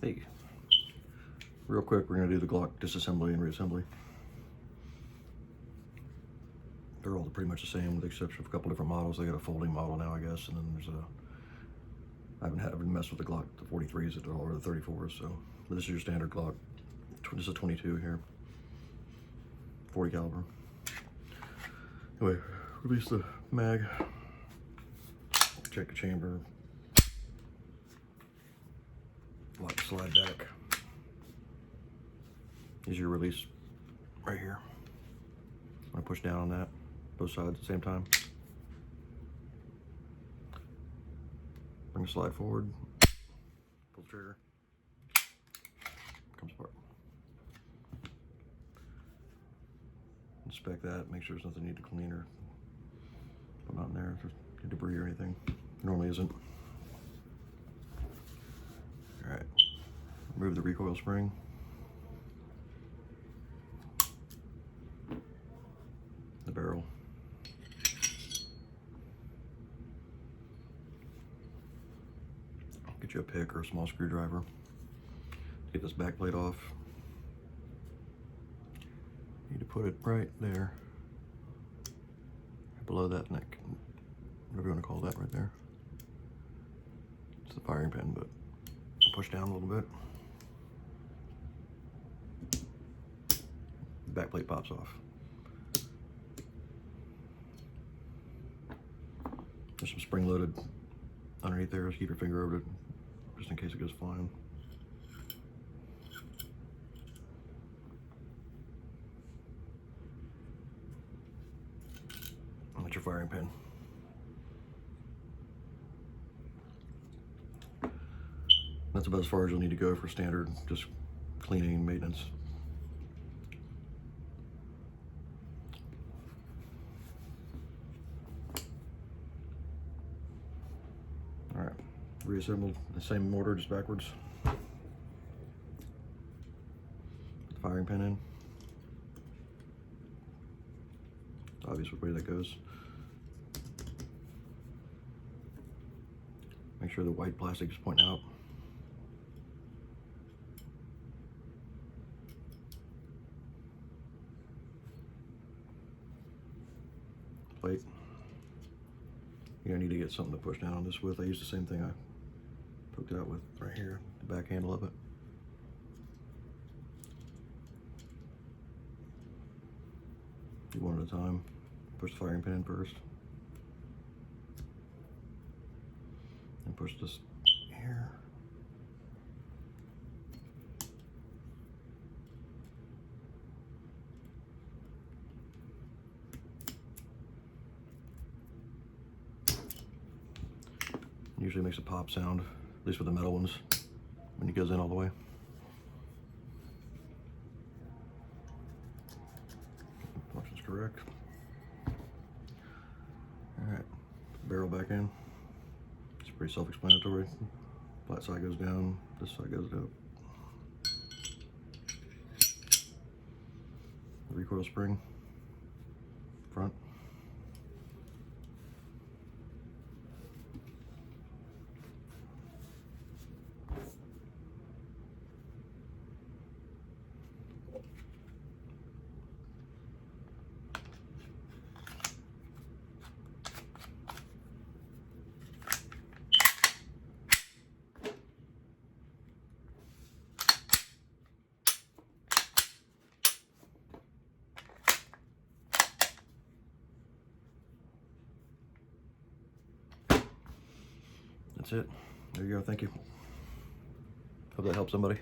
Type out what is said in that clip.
Hey, real quick, we're gonna do the Glock disassembly and reassembly. They're all pretty much the same with the exception of a couple different models. They got a folding model now, I guess, and then there's I haven't messed with the Glock, the 43s at all, or the 34s, so this is your standard Glock. This is a 22 here, 40 caliber. Anyway, release the mag, check the chamber, lock the slide back. Is your release right here. I'm gonna push down on that, both sides at the same time. Bring the slide forward, pull the trigger, comes apart. Inspect that, make sure there's nothing you need to clean or put on there, if there's any debris or anything. Normally isn't. All right, remove the recoil spring. The barrel. Get you a pick or a small screwdriver. Get this back plate off. Need to put it right there, below that neck, whatever you want to call that right there. It's the firing pin, but push down a little bit. Back plate pops off. There's some spring loaded underneath there, just keep your finger over it, just in case it goes flying. And that's your firing pin. That's about as far as you'll need to go for standard, just cleaning and maintenance. All right, reassembled the same order, just backwards. Put the firing pin in. It's obvious which way that goes. Make sure the white plastic is pointing out. Plate. You're gonna need to get something to push down on this with. I used the same thing I poked it out with right here, the back handle of it. Do one at a time. Push the firing pin in first. And push this here. Usually makes a pop sound, at least with the metal ones, when it goes in all the way. Function's correct. All right, barrel back in. It's pretty self-explanatory. Flat side goes down, this side goes up. The recoil spring, front. That's it. There you go. Thank you. Hope that helps somebody.